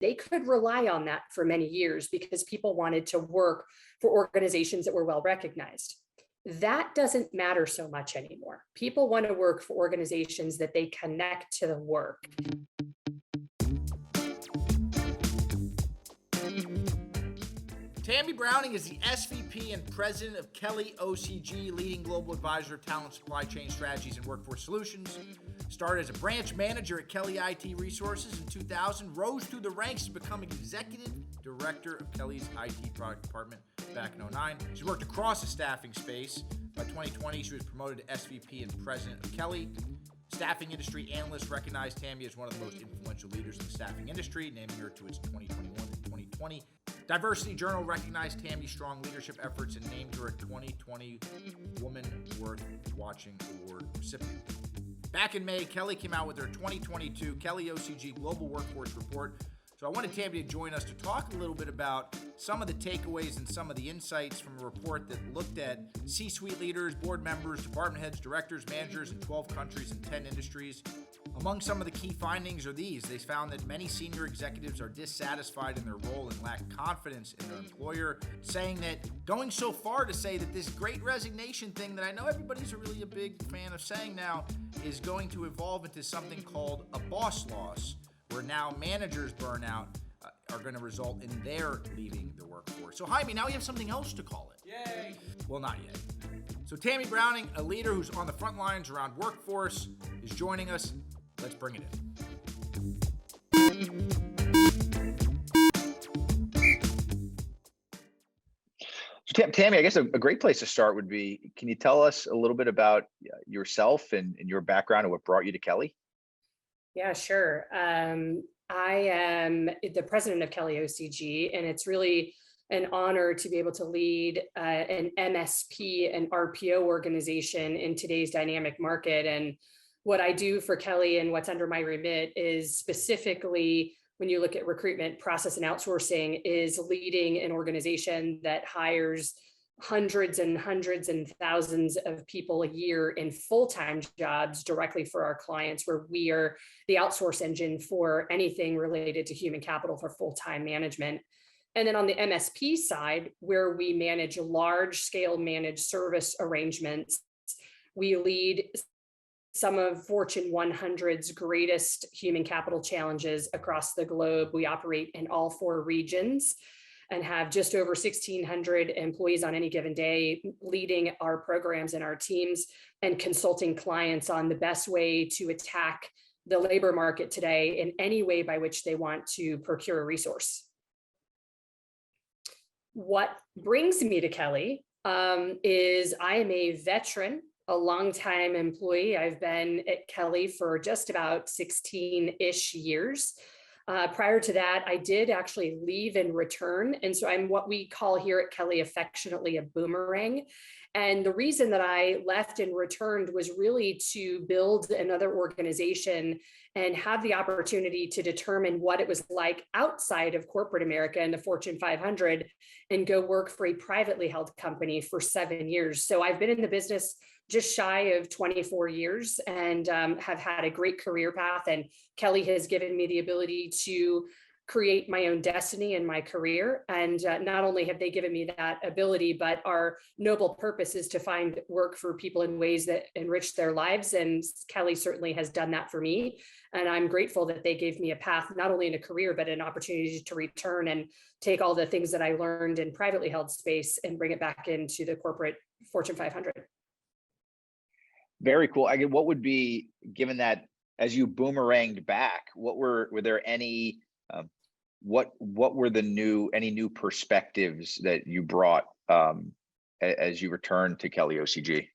they could rely on that for many years because people wanted to work for organizations that were well recognized. That doesn't matter so much anymore. People want to work for organizations that they connect to the work. Tammy Browning is the SVP and President of KellyOCG, leading global advisor of talent, supply chain strategies, and workforce solutions. Started as a branch manager at Kelly IT Resources in 2000, rose through the ranks to become executive director of Kelly's IT product department back in 2009. She worked across the staffing space. By 2020, she was promoted to SVP and President of Kelly. Staffing industry analysts recognize Tammy as one of the most influential leaders in the staffing industry, naming her to its 2021 and 2020 Diversity Journal recognized Tammy's strong leadership efforts and named her a 2020 Woman Worth Watching Award recipient. Back in May, Kelly came out with her 2022 KellyOCG Global Workforce Report. So I wanted Tammy to join us to talk a little bit about some of the takeaways and some of the insights from a report that looked at C-suite leaders, board members, department heads, directors, managers in 12 countries and 10 industries. Among some of the key findings are these. They found that many senior executives are dissatisfied in their role and lack confidence in their employer, saying that going so far to say that this great resignation thing that I know everybody's really a big fan of saying now is going to evolve into something called a boss loss, where now managers burnout are going to result in their leaving the workforce. So Jaime, now we have something else to call it. Yay! Well, not yet. So Tammy Browning, a leader who's on the front lines around workforce, is joining us. Let's bring it in. So Tammy, I guess a great place to start would be, can you tell us a little bit about yourself and your background and what brought you to Kelly? Yeah, sure. I am the president of KellyOCG, and it's really an honor to be able to lead an MSP and RPO organization in today's dynamic market. And what I do for Kelly and what's under my remit is specifically, when you look at recruitment, process, and outsourcing, is leading an organization that hires hundreds and thousands of people a year in full-time jobs directly for our clients, where we are the outsource engine for anything related to human capital for full-time management. And then on the MSP side, where we manage large-scale managed service arrangements, we lead some of Fortune 100's greatest human capital challenges across the globe. We operate in all 4 regions and have just over 1,600 employees on any given day, leading our programs and our teams and consulting clients on the best way to attack the labor market today in any way by which they want to procure a resource. What brings me to Kelly is I am a veteran, a longtime employee. I've been at Kelly for just about 16-ish years. Prior to that, I did actually leave and return. And so I'm what we call here at Kelly affectionately a boomerang. And the reason that I left and returned was really to build another organization and have the opportunity to determine what it was like outside of corporate America and the Fortune 500 and go work for a privately held company for 7 years. So I've been in the business just shy of 24 years and have had a great career path. And Kelly has given me the ability to create my own destiny in my career. And not only have they given me that ability, but our noble purpose is to find work for people in ways that enrich their lives. And Kelly certainly has done that for me. And I'm grateful that they gave me a path, not only in a career, but an opportunity to return and take all the things that I learned in privately held space and bring it back into the corporate Fortune 500. Very cool. What would be, given that as you boomeranged back, were there any what were any new perspectives that you brought as you returned to KellyOCG?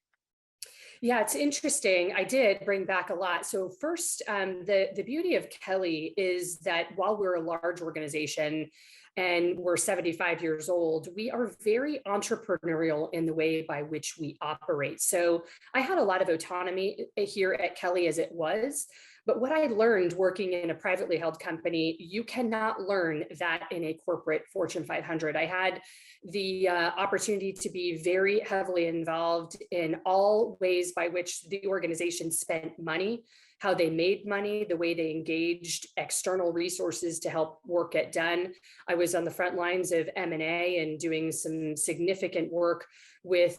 Yeah, it's interesting. I did bring back a lot. So first, the beauty of Kelly is that while we're a large organization and we're 75 years old, we are very entrepreneurial in the way by which we operate. So I had a lot of autonomy here at Kelly as it was. But what I learned working in a privately held company, you cannot learn that in a corporate Fortune 500. I had the opportunity to be very heavily involved in all ways by which the organization spent money, how they made money, the way they engaged external resources to help work get done. I was on the front lines of M&A and doing some significant work with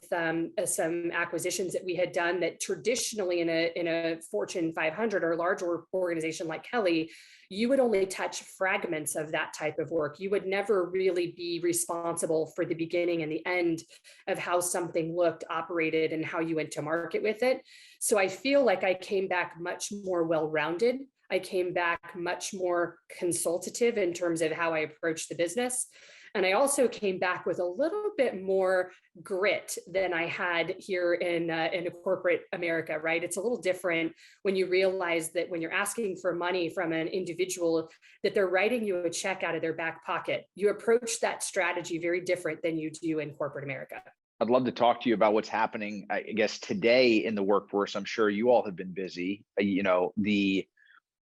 some acquisitions that we had done that traditionally in a Fortune 500 or larger organization like Kelly, you would only touch fragments of that type of work. You would never really be responsible for the beginning and the end of how something looked, operated, and how you went to market with it. So I feel like I came back much more well-rounded. I came back much more consultative in terms of how I approach the business. And I also came back with a little bit more grit than I had here in a corporate America, right? It's a little different when you realize that when you're asking for money from an individual, that they're writing you a check out of their back pocket. You approach that strategy very different than you do in corporate America. I'd love to talk to you about what's happening, I guess, today in the workforce. I'm sure you all have been busy,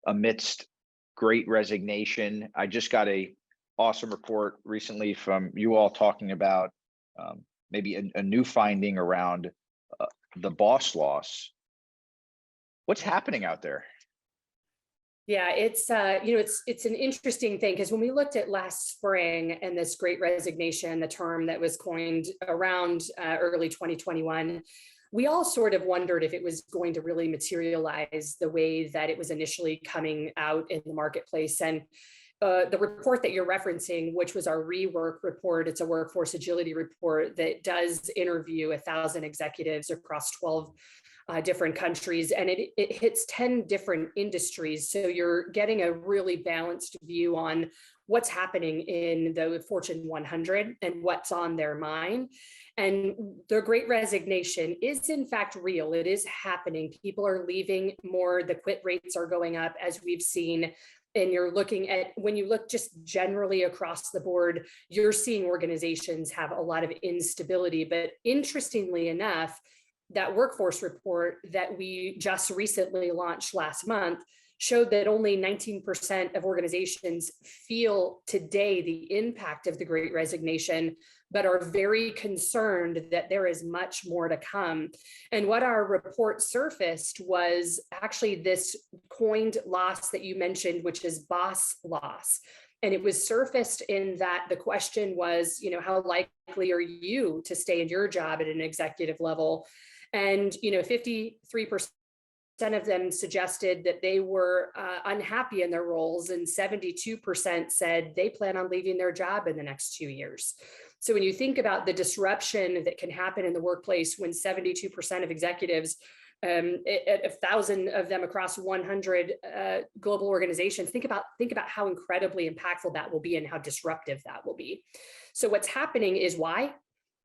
amidst great resignation. I just got a awesome report recently from you all talking about maybe a new finding around the boss loss. What's happening out there? Yeah, it's an interesting thing, because when we looked at last spring and this great resignation, the term that was coined around early 2021, we all sort of wondered if it was going to really materialize the way that it was initially coming out in the marketplace. And the report that you're referencing, which was our rework report, it's a workforce agility report that does interview 1,000 executives across 12 different countries, and it hits 10 different industries. So you're getting a really balanced view on what's happening in the Fortune 100 and what's on their mind. And the great resignation is in fact real. It is happening. People are leaving more. The quit rates are going up, as we've seen. And you're looking at, when you look just generally across the board, you're seeing organizations have a lot of instability. But interestingly enough, that workforce report that we just recently launched last month showed that only 19% of organizations feel today the impact of the great resignation, but are very concerned that there is much more to come. And what our report surfaced was actually this coined loss that you mentioned, which is boss loss. And it was surfaced in that the question was, how likely are you to stay in your job at an executive level? And 53% of them suggested that they were unhappy in their roles, and 72% said they plan on leaving their job in the next 2 years. So when you think about the disruption that can happen in the workplace when 72% of executives, 1,000 of them across 100 global organizations, think about how incredibly impactful that will be and how disruptive that will be. So what's happening is why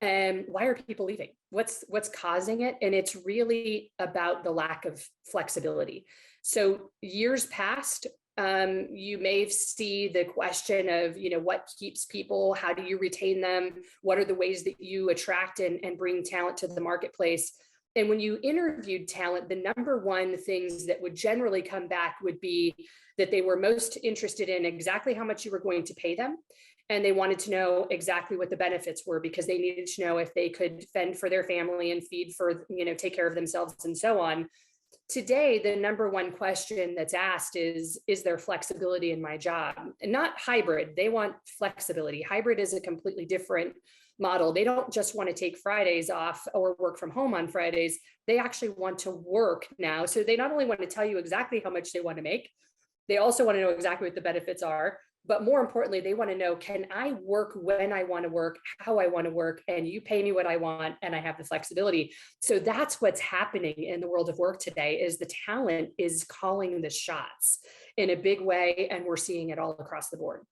are people leaving? What's causing it? And it's really about the lack of flexibility. So years past, you may see the question of, what keeps people? How do you retain them? What are the ways that you attract and bring talent to the marketplace? And when you interviewed talent, the number one things that would generally come back would be that they were most interested in exactly how much you were going to pay them. And they wanted to know exactly what the benefits were, because they needed to know if they could fend for their family and feed for, take care of themselves and so on. Today, the number one question that's asked is there flexibility in my job? And not hybrid. They want flexibility. Hybrid is a completely different model. They don't just want to take Fridays off or work from home on Fridays. They actually want to work now. So they not only want to tell you exactly how much they want to make, they also want to know exactly what the benefits are. But more importantly, they want to know, can I work when I want to work, how I want to work, and you pay me what I want, and I have the flexibility. So that's what's happening in the world of work today, is the talent is calling the shots in a big way, and we're seeing it all across the board.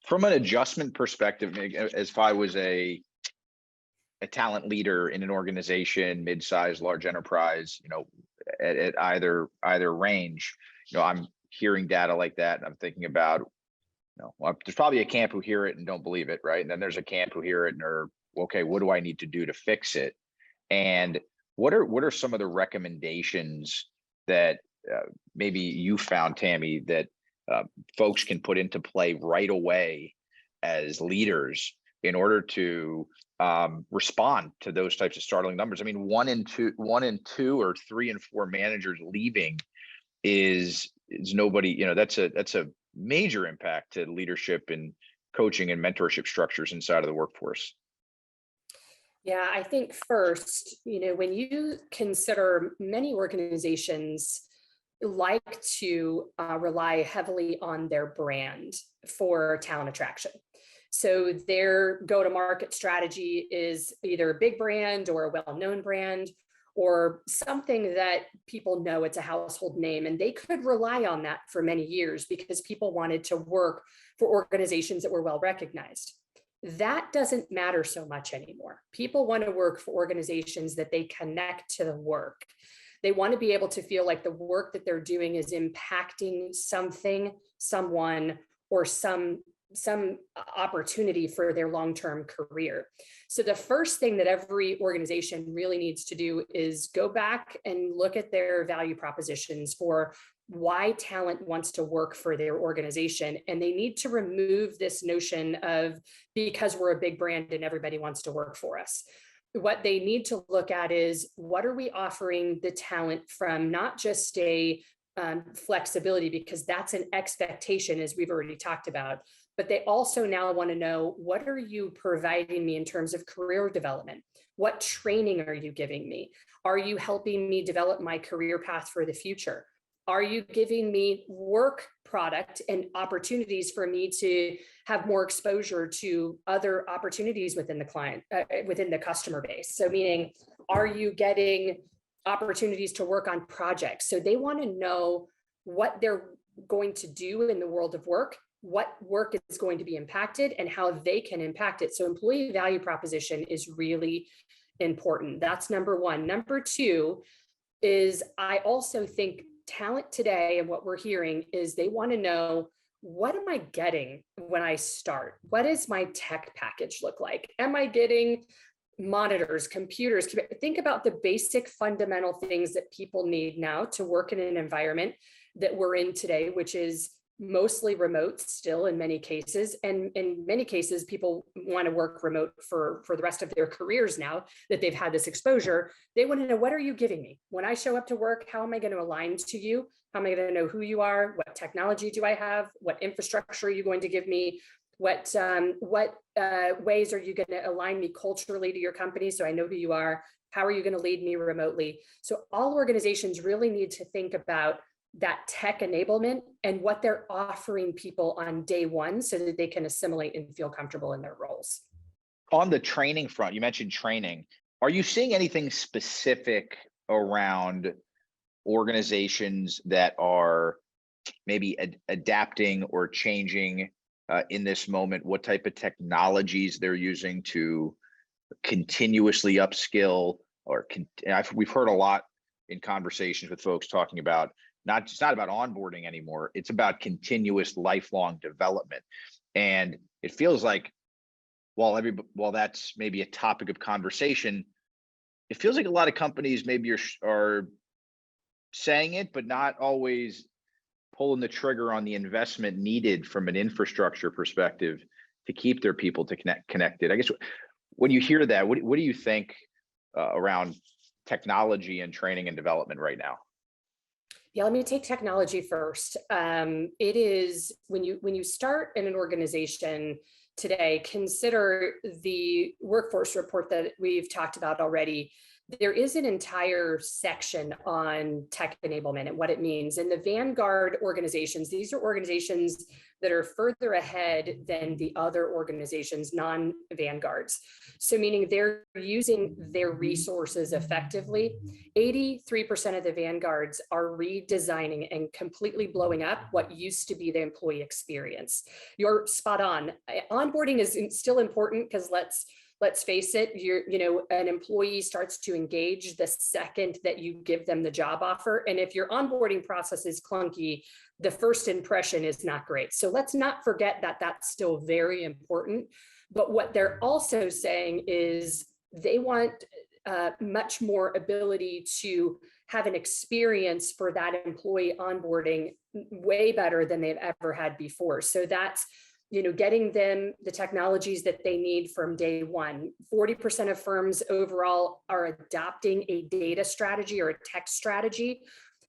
From an adjustment perspective, as if I was a talent leader in an organization, mid-size, large enterprise, at either range, I'm hearing data like that, and I'm thinking about, there's probably a camp who hear it and don't believe it, right? And then there's a camp who hear it and are, okay, what do I need to do to fix it? And what are some of the recommendations that maybe you found, Tammy, that folks can put into play right away as leaders in order to respond to those types of startling numbers. I mean, one in two or 3 and 4 managers leaving is nobody, that's a major impact to leadership and coaching and mentorship structures inside of the workforce. Yeah, I think first, when you consider many organizations like to rely heavily on their brand for talent attraction. So their go-to-market strategy is either a big brand or a well-known brand or something that people know, it's a household name, and they could rely on that for many years because people wanted to work for organizations that were well recognized. That doesn't matter so much anymore. People want to work for organizations that they connect to the work. They want to be able to feel like the work that they're doing is impacting something, someone, or some opportunity for their long-term career. So the first thing that every organization really needs to do is go back and look at their value propositions for why talent wants to work for their organization. And they need to remove this notion of because we're a big brand and everybody wants to work for us. What they need to look at is what are we offering the talent from not just a flexibility, because that's an expectation, as we've already talked about, but they also now want to know, what are you providing me in terms of career development? What training are you giving me? Are you helping me develop my career path for the future? Are you giving me work product and opportunities for me to have more exposure to other opportunities within within the customer base? So meaning, are you getting opportunities to work on projects? So they want to know what they're going to do in the world of work, what work is going to be impacted, and how they can impact it. So employee value proposition is really important. That's number one. Number two is, I also think talent today, and what we're hearing is they want to know, what am I getting when I start? What does my tech package look like? Am I getting monitors, computers? Think about the basic fundamental things that people need now to work in an environment that we're in today, which is mostly remote still in many cases. And in many cases, people want to work remote for the rest of their careers now that they've had this exposure. They want to know, what are you giving me? When I show up to work, how am I going to align to you? How am I going to know who you are? What technology do I have? What infrastructure are you going to give me? What ways are you going to align me culturally to your company so I know who you are? How are you going to lead me remotely? So all organizations really need to think about that tech enablement and what they're offering people on day one so that they can assimilate and feel comfortable in their roles. On the training front, you mentioned training. Are you seeing anything specific around organizations that are maybe adapting or changing in this moment? What type of technologies they're using to continuously upskill? We've heard a lot in conversations with folks talking about it's not about onboarding anymore. It's about continuous lifelong development. And it feels like while that's maybe a topic of conversation, it feels like a lot of companies maybe are saying it, but not always pulling the trigger on the investment needed from an infrastructure perspective to keep their people connected. I guess when you hear that, what do you think around technology and training and development right now? Yeah, let me take technology first. It is when you start in an organization today, consider the workforce report that we've talked about already. There is an entire section on tech enablement and what it means. And the vanguard organizations, these are organizations that are further ahead than the other organizations, non-vanguards. So meaning they're using their resources effectively. 83% of the vanguards are redesigning and completely blowing up what used to be the employee experience. You're spot on. Onboarding is still important because let's face it, an employee starts to engage the second that you give them the job offer. And if your onboarding process is clunky, the first impression is not great. So let's not forget that that's still very important. But what they're also saying is they want much more ability to have an experience for that employee onboarding way better than they've ever had before. So that's getting them the technologies that they need from day one. 40% of firms overall are adopting a data strategy or a tech strategy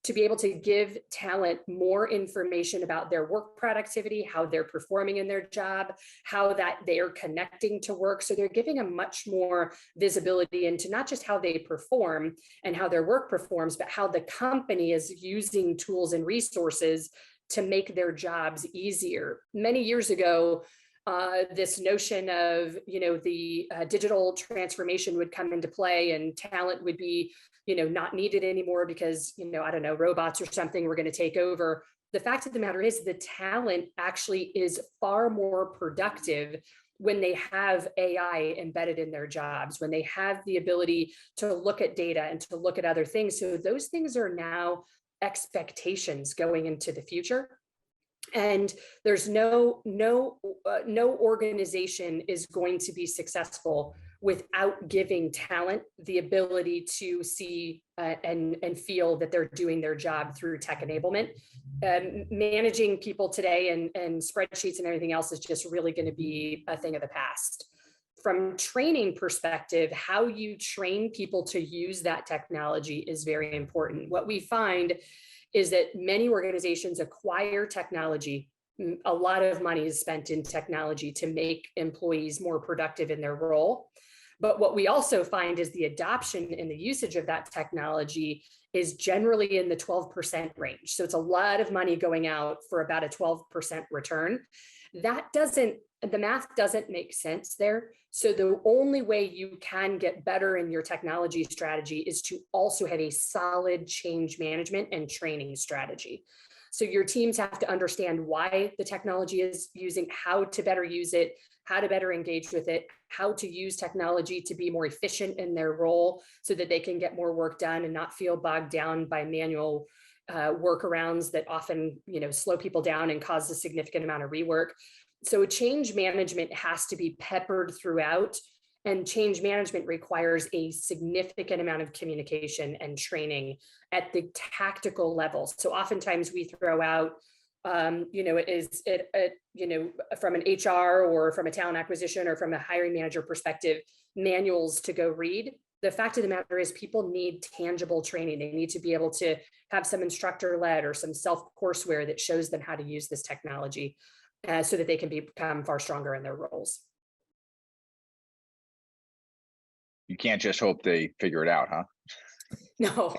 to be able to give talent more information about their work productivity, how they're performing in their job, how that they are connecting to work. So they're giving them much more visibility into not just how they perform and how their work performs, but how the company is using tools and resources to make their jobs easier. Many years ago, this notion of, the digital transformation would come into play and talent would be, not needed anymore because, I don't know, robots or something were going to take over. The fact of the matter is the talent actually is far more productive when they have AI embedded in their jobs, when they have the ability to look at data and to look at other things. So those things are now expectations going into the future. And there's no organization is going to be successful without giving talent the ability to see and feel that they're doing their job through tech enablement. Managing people today and spreadsheets and everything else is just really going to be a thing of the past. From training perspective, how you train people to use that technology is very important. What we find is that many organizations acquire technology. A lot of money is spent in technology to make employees more productive in their role. But what we also find is the adoption and the usage of that technology is generally in the 12% range. So it's a lot of money going out for about a 12% return. The math doesn't make sense there. So the only way you can get better in your technology strategy is to also have a solid change management and training strategy. So your teams have to understand why the technology is using, how to better use it, how to better engage with it, how to use technology to be more efficient in their role so that they can get more work done and not feel bogged down by manual workarounds that often, slow people down and cause a significant amount of rework. So change management has to be peppered throughout, and change management requires a significant amount of communication and training at the tactical level. So oftentimes we throw out, from an HR or from a talent acquisition or from a hiring manager perspective, manuals to go read. The fact of the matter is people need tangible training. They need to be able to have some instructor-led or some self-courseware that shows them how to use this technology. So that they can become far stronger in their roles. You can't just hope they figure it out, huh? No,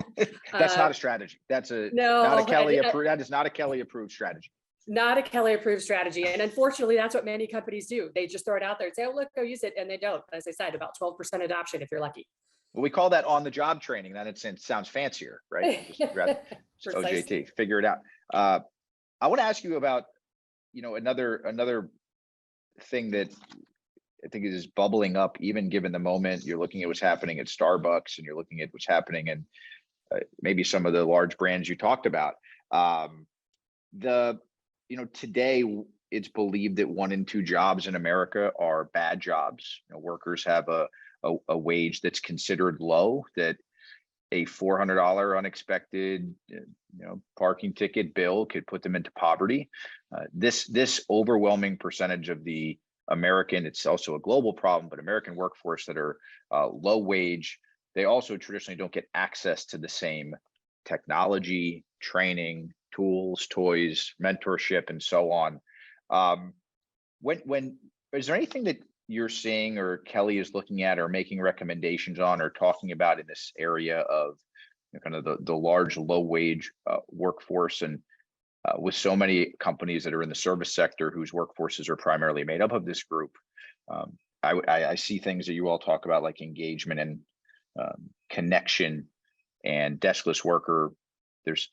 That's not a strategy. That's no, not a Kelly approved. That is not a Kelly approved strategy. Not a Kelly approved strategy. And unfortunately, that's what many companies do. They just throw it out there and say, oh, look, go use it. And they don't. As I said, about 12% adoption if you're lucky. Well, we call that on the job training. That it sounds fancier, right? Just OJT, figure it out. I want to ask you about, another thing that I think is bubbling up, even given the moment. You're looking at what's happening at Starbucks and you're looking at what's happening in maybe some of the large brands you talked about. Today it's believed that 1 in 2 jobs in America are bad jobs. Workers have a wage that's considered low, that a $400 unexpected parking ticket bill could put them into poverty. This overwhelming percentage of the American, it's also a global problem, but American workforce that are low wage, they also traditionally don't get access to the same technology, training, tools, toys, mentorship, and so on. When is there anything that you're seeing or Kelly is looking at or making recommendations on or talking about in this area of kind of the large low wage workforce, and with so many companies that are in the service sector whose workforces are primarily made up of this group? I see things that you all talk about like engagement and connection and deskless worker. There's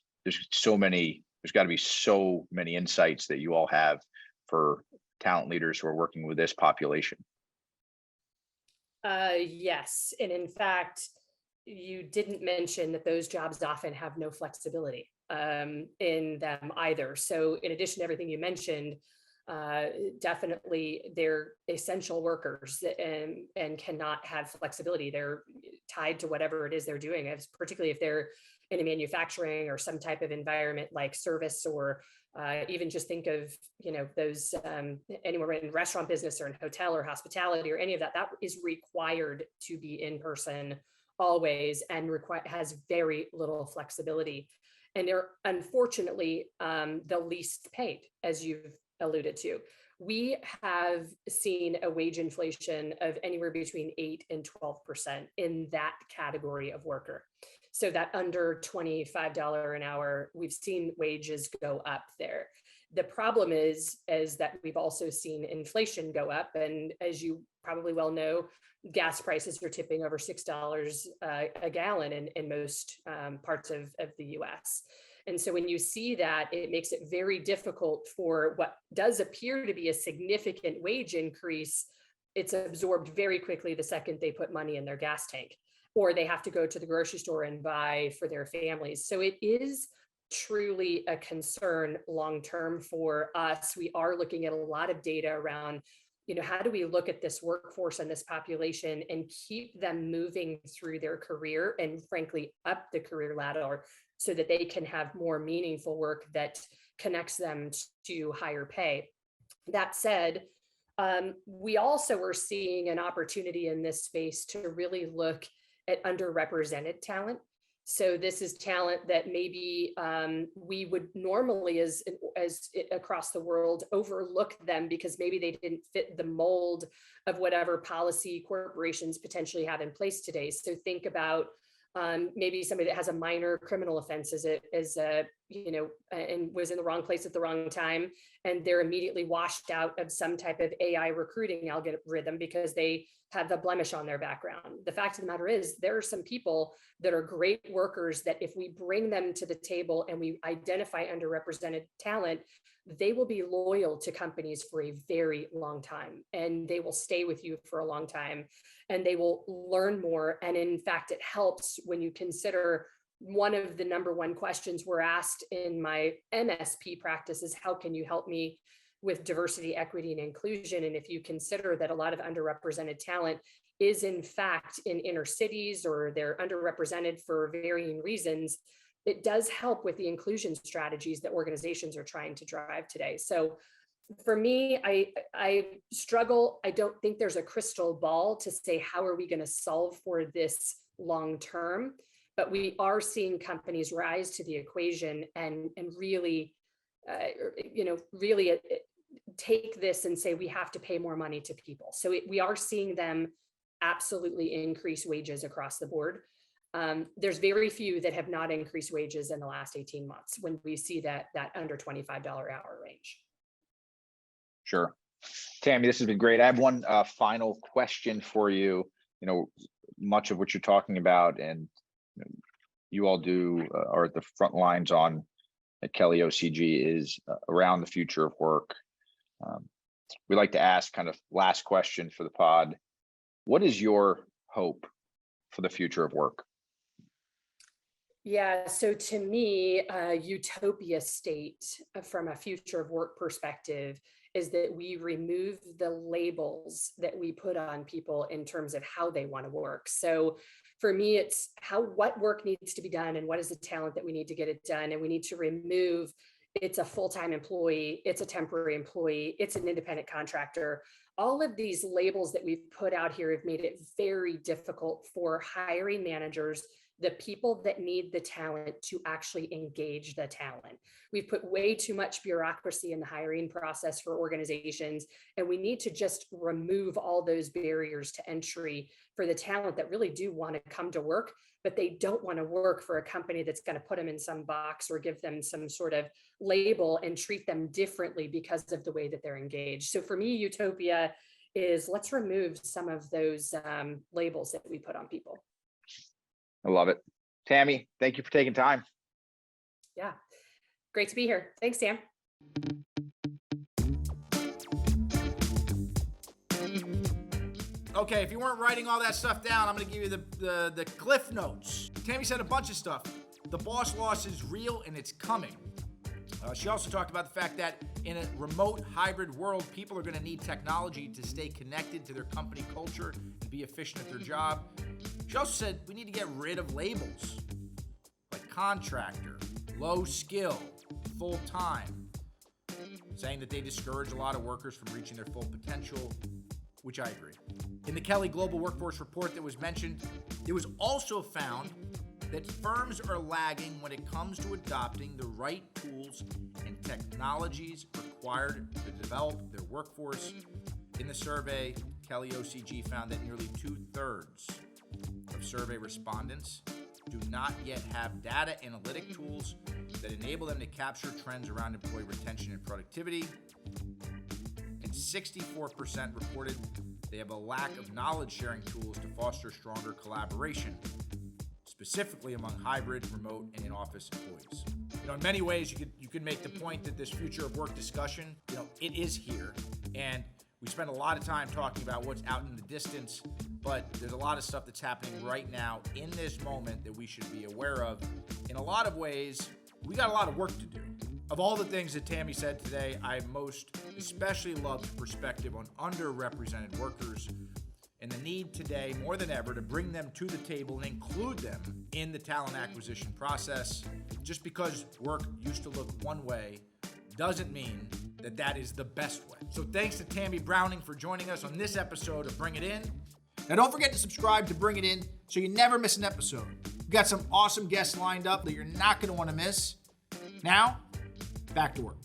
got to be so many insights that you all have for talent leaders who are working with this population. Yes. And in fact, you didn't mention that those jobs often have no flexibility in them either. So in addition to everything you mentioned, definitely they're essential workers and cannot have flexibility. They're tied to whatever it is they're doing, particularly if they're in a manufacturing or some type of environment like service or Even just think of, those anywhere in restaurant business or in hotel or hospitality or any of that, that is required to be in person always and has very little flexibility. And they're unfortunately the least paid, as you've alluded to. We have seen a wage inflation of anywhere between 8 and 12% in that category of worker. So that under $25 an hour, we've seen wages go up there. The problem is that we've also seen inflation go up. And as you probably well know, gas prices are tipping over $6 a gallon in most parts of the US. And so when you see that, it makes it very difficult for what does appear to be a significant wage increase. It's absorbed very quickly the second they put money in their gas tank, or they have to go to the grocery store and buy for their families. So it is truly a concern long-term for us. We are looking at a lot of data around, how do we look at this workforce and this population and keep them moving through their career and frankly up the career ladder so that they can have more meaningful work that connects them to higher pay. That said, we also are seeing an opportunity in this space to really look at underrepresented talent. So this is talent that maybe we would normally, as across the world, overlook them because maybe they didn't fit the mold of whatever policy corporations potentially have in place today. So think about maybe somebody that has a minor criminal offense and was in the wrong place at the wrong time, and they're immediately washed out of some type of AI recruiting algorithm because they have the blemish on their background. The fact of the matter is there are some people that are great workers that if we bring them to the table and we identify underrepresented talent, they will be loyal to companies for a very long time, and they will stay with you for a long time, and they will learn more. And in fact, it helps when you consider one of the number one questions we're asked in my MSP practice is, how can you help me with diversity, equity, and inclusion? And if you consider that a lot of underrepresented talent is in fact in inner cities, or they're underrepresented for varying reasons, it does help with the inclusion strategies that organizations are trying to drive today. So for me, I struggle. I don't think there's a crystal ball to say, how are we going to solve for this long term? But we are seeing companies rise to the equation and really, really take this and say, we have to pay more money to people. So we are seeing them absolutely increase wages across the board. There's very few that have not increased wages in the last 18 months when we see that under $25 hour range. Sure. Tammy, this has been great. I have one final question for you. Much of what you're talking about and you all do are at the front lines on at KellyOCG is around the future of work. We like to ask kind of last question for the pod. What is your hope for the future of work? Yeah, so to me, a utopia state from a future of work perspective is that we remove the labels that we put on people in terms of how they want to work. So for me, it's what work needs to be done and what is the talent that we need to get it done. And we need to remove, it's a full-time employee, it's a temporary employee, it's an independent contractor. All of these labels that we've put out here have made it very difficult for hiring managers, the people that need the talent, to actually engage the talent. We've put way too much bureaucracy in the hiring process for organizations, and we need to just remove all those barriers to entry for the talent that really do want to come to work, but they don't want to work for a company that's going to put them in some box or give them some sort of label and treat them differently because of the way that they're engaged. So for me, utopia is let's remove some of those labels that we put on people. I love it. Tammy, thank you for taking time. Yeah, great to be here. Thanks, Sam. Okay, if you weren't writing all that stuff down, I'm going to give you the cliff notes. Tammy said a bunch of stuff. The boss loss is real and it's coming. She also talked about the fact that in a remote hybrid world, people are going to need technology to stay connected to their company culture and be efficient at their job. She also said we need to get rid of labels like contractor, low skill, full time. saying that they discourage a lot of workers from reaching their full potential, which I agree. In the Kelly Global Workforce Report that was mentioned, it was also found that firms are lagging when it comes to adopting the right tools and technologies required to develop their workforce. In the survey, KellyOCG found that nearly 2/3 of survey respondents do not yet have data analytic tools that enable them to capture trends around employee retention and productivity. And 64% reported they have a lack of knowledge sharing tools to foster stronger collaboration, specifically among hybrid, remote, and in-office employees. In many ways, you could make the point that this future of work discussion, it is here. And we spend a lot of time talking about what's out in the distance, but there's a lot of stuff that's happening right now in this moment that we should be aware of. In a lot of ways, we got a lot of work to do. Of all the things that Tammy said today, I most especially loved the perspective on underrepresented workers and the need today, more than ever, to bring them to the table and include them in the talent acquisition process. Just because work used to look one way doesn't mean that that is the best way. So thanks to Tammy Browning for joining us on this episode of Bring It In. Now don't forget to subscribe to Bring It In so you never miss an episode. We've got some awesome guests lined up that you're not going to want to miss. Now, back to work.